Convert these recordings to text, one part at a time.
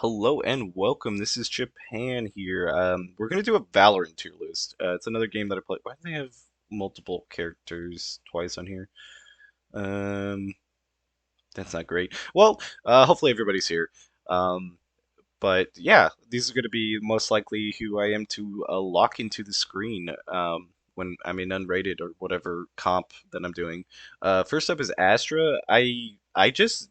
Hello and welcome. This is Japan here. We're gonna do a Valorant tier list. It's another game that I play. Why do they have multiple characters twice on here? Um, that's not great. Well, hopefully everybody's here. Um, but yeah, these are gonna be most likely who I am to lock into the screen when I'm in unrated or whatever comp that I'm doing. First up is Astra. I just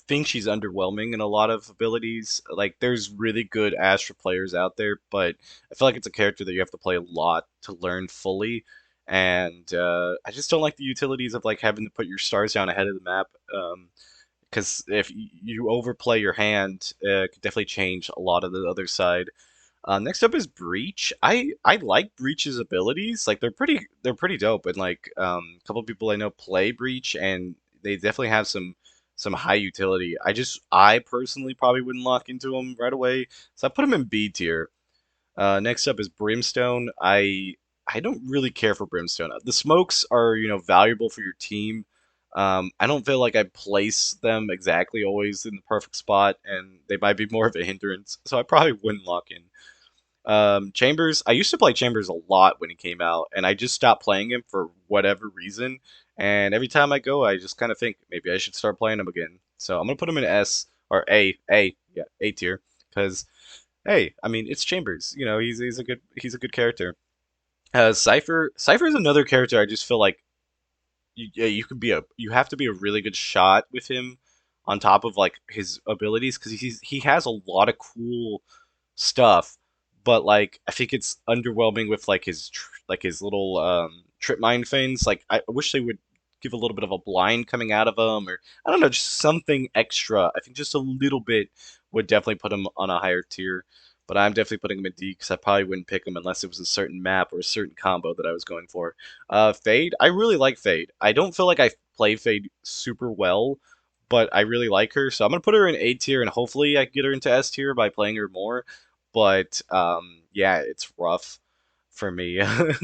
think she's underwhelming in a lot of abilities. Like, there's really good Astra players out there, but I feel like it's a character that you have to play a lot to learn fully. And I just don't like the utilities of like having to put your stars down ahead of the map. Because if you overplay your hand, it could definitely change a lot of the other side. Next up is Breach. I like Breach's abilities. Like they're pretty dope. And like a couple of people I know play Breach, and they definitely have some high utility. I personally probably wouldn't lock into them right away, so I put them in B tier. Next up is Brimstone. I don't really care for Brimstone. The smokes are valuable for your team. I don't feel like I place them exactly always in the perfect spot, and they might be more of a hindrance. So I probably wouldn't lock in. Chambers, I used to play Chambers a lot when he came out, and I just stopped playing him for whatever reason. And every time I go, I just kind of think maybe I should start playing him again. So I'm gonna put him in S or yeah, A tier, because hey, I mean it's Chambers. He's a good character. Cypher is another character I just feel like you have to be a really good shot with him on top of like his abilities because he has a lot of cool stuff, but like I think it's underwhelming with like his little trip mine things. Like I wish they would give a little bit of a blind coming out of him, or I don't know, just something extra. I think just a little bit would definitely put him on a higher tier. But I'm definitely putting him in D because I probably wouldn't pick him unless it was a certain map or a certain combo that I was going for. Fade, I really like Fade. I don't feel like I play Fade super well, but I really like her, so I'm gonna put her in A tier, and hopefully I can get her into S tier by playing her more. But yeah, it's rough for me,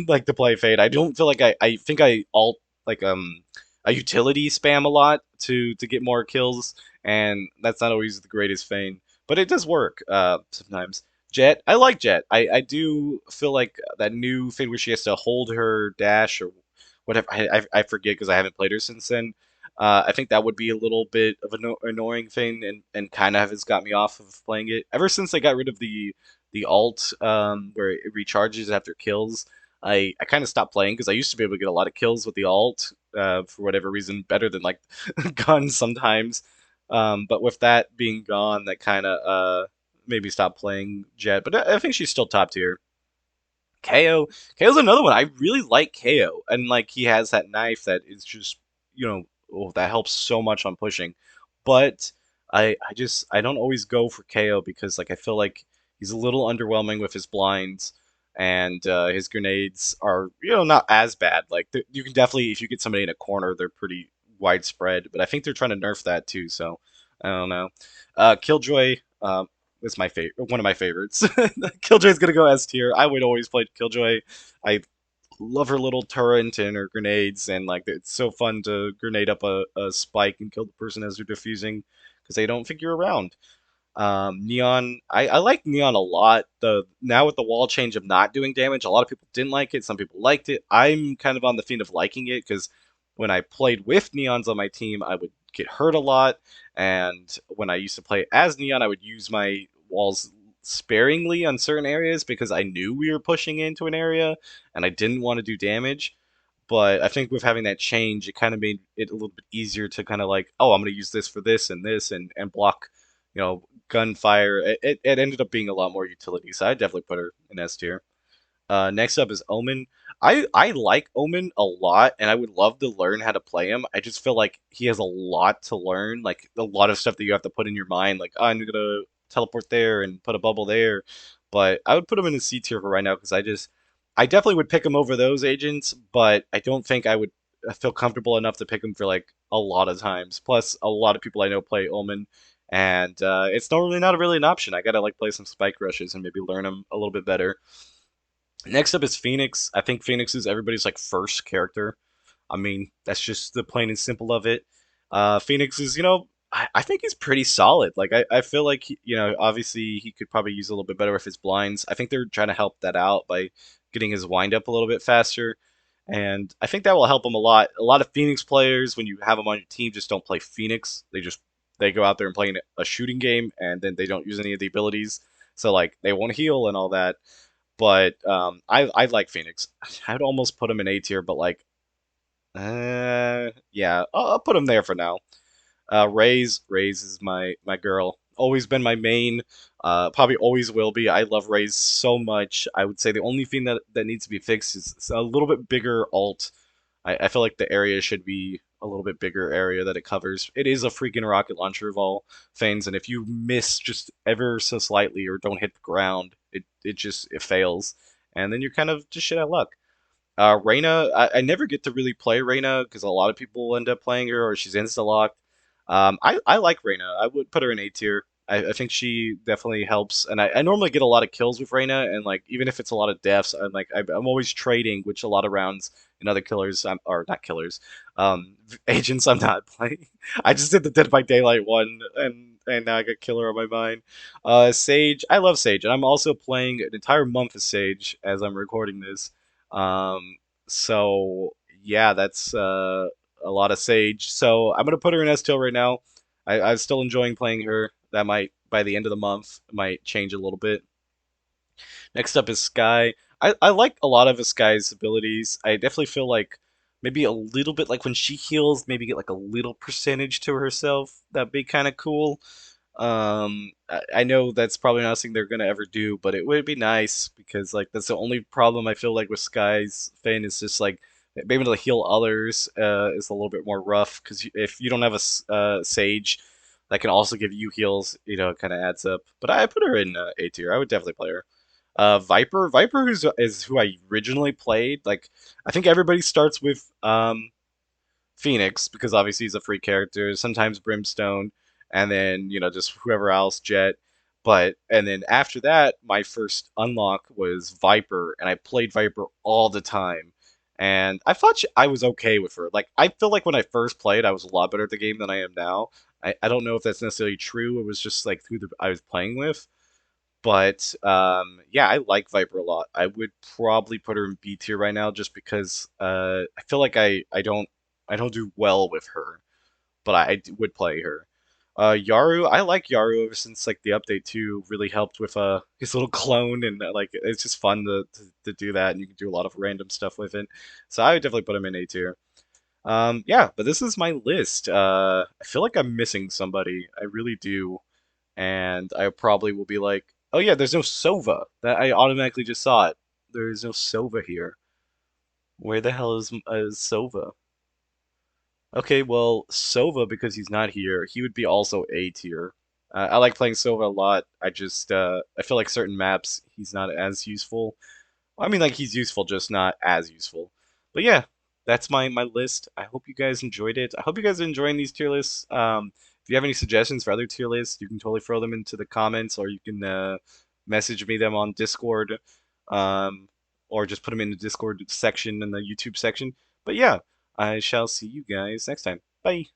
like to play Fade. I don't feel like I think I alt like a utility spam a lot to get more kills, and that's not always the greatest thing, but it does work sometimes. Jet, I like Jet. I do feel like that new thing where she has to hold her dash or whatever. I forget because I haven't played her since then. I think that would be a little bit of an annoying thing, and kind of has got me off of playing it ever since they got rid of the alt where it recharges after kills. I kind of stopped playing because I used to be able to get a lot of kills with the alt for whatever reason, better than like guns sometimes. But with that being gone, that kind of maybe stop playing Jet. But I think she's still top tier. KO's another one. I really like KO, and like he has that knife that is just that helps so much on pushing. But I don't always go for KO because like I feel like he's a little underwhelming with his blinds, and his grenades are not as bad. Like you can definitely, if you get somebody in a corner, they're pretty widespread. But I think they're trying to nerf that too. So I don't know. Killjoy. Is my favorite, one of my favorites. Killjoy's gonna go S tier. I would always play Killjoy. I love her little turret and her grenades, and like it's so fun to grenade up a spike and kill the person as they're defusing because they don't think you're around. Neon, I like Neon a lot. The now with the wall change of not doing damage, a lot of people didn't like it. Some people liked it. I'm kind of on the fiend of liking it because when I played with Neons on my team, I would get hurt a lot, and when I used to play as Neon, I would use my walls sparingly on certain areas because I knew we were pushing into an area and I didn't want to do damage. But I think with having that change, it kind of made it a little bit easier to kind of like, oh, I'm going to use this for this and this and block, gunfire. It ended up being a lot more utility, so I definitely put her in S tier. Next up is Omen. I like Omen a lot, and I would love to learn how to play him. I just feel like he has a lot to learn, like a lot of stuff that you have to put in your mind, like oh, I'm gonna teleport there and put a bubble there. But I would put him in a C tier for right now because I definitely would pick him over those agents, but I don't think I would feel comfortable enough to pick him for like a lot of times. Plus, a lot of people I know play Omen, and it's normally not really an option. I gotta like play some spike rushes and maybe learn him a little bit better. Next up is Phoenix. I think Phoenix is everybody's like first character. I mean, that's just the plain and simple of it. Phoenix is, I think he's pretty solid. Like I feel like obviously he could probably use a little bit better with his blinds. I think they're trying to help that out by getting his wind up a little bit faster, and I think that will help him a lot. A lot of Phoenix players, when you have them on your team, just don't play Phoenix. They go out there and play a shooting game, and then they don't use any of the abilities. So like they won't heal and all that. But I like Phoenix. I'd almost put him in A tier, but like yeah, I'll put him there for now. Raze is my girl. Always been my main. Probably always will be. I love Raze so much. I would say the only thing that needs to be fixed is a little bit bigger alt. I feel like the area should be a little bit bigger area that it covers. It is a freaking rocket launcher of all things, and if you miss just ever so slightly or don't hit the ground, it fails, and then you're kind of just shit out of luck. Reyna, I never get to really play Reyna because a lot of people end up playing her or she's insta locked. I like Reyna. I would put her in A tier. I think she definitely helps, and I normally get a lot of kills with Reyna, and like even if it's a lot of deaths, I'm always trading, which a lot of rounds and other killers, or not killers, agents I'm not playing. I just did the Dead by Daylight one, and now I got killer on my mind. Sage, I love Sage, and I'm also playing an entire month of Sage as I'm recording this. Um, so yeah, that's a lot of Sage. So I'm gonna put her in S tier right now. I'm still enjoying playing her. That might by the end of the month might change a little bit. Next up is Sky. I like a lot of Sky's abilities. I definitely feel like maybe a little bit like when she heals, maybe get like a little percentage to herself. That'd be kind of cool. I know that's probably not something they're gonna ever do, but it would be nice because like that's the only problem I feel like with Sky's Fane is just like being able to heal others is a little bit more rough because if you don't have a Sage that can also give you heals, it kind of adds up. But I put her in A tier. I would definitely play her. Viper is who I originally played. Like I think everybody starts with Phoenix because obviously he's a free character. Sometimes Brimstone, and then just whoever else, Jet. But and then after that, my first unlock was Viper, and I played Viper all the time. And I thought I was okay with her. Like I feel like when I first played, I was a lot better at the game than I am now. I don't know if that's necessarily true. It was just like who I was playing with. But yeah, I like Viper a lot. I would probably put her in B tier right now just because I feel like I don't do well with her, but would play her. Yaru, I like Yaru ever since like the update 2 really helped with his little clone and like it's just fun to do that and you can do a lot of random stuff with it. So I would definitely put him in A tier. Yeah, but this is my list. I feel like I'm missing somebody. I really do, and I probably will be like, oh yeah, there's no Sova. That I automatically just saw it. There is no Sova here. Where the hell is Sova? Okay, well, Sova, because he's not here, he would be also A tier. I like playing Sova a lot. I feel like certain maps he's not as useful. I mean, like he's useful, just not as useful. But yeah, that's my list. I hope you guys enjoyed it. I hope you guys are enjoying these tier lists. If you have any suggestions for other tier lists, you can totally throw them into the comments, or you can message me them on Discord, um, or just put them in the Discord section in the YouTube section. But yeah, I shall see you guys next time. Bye.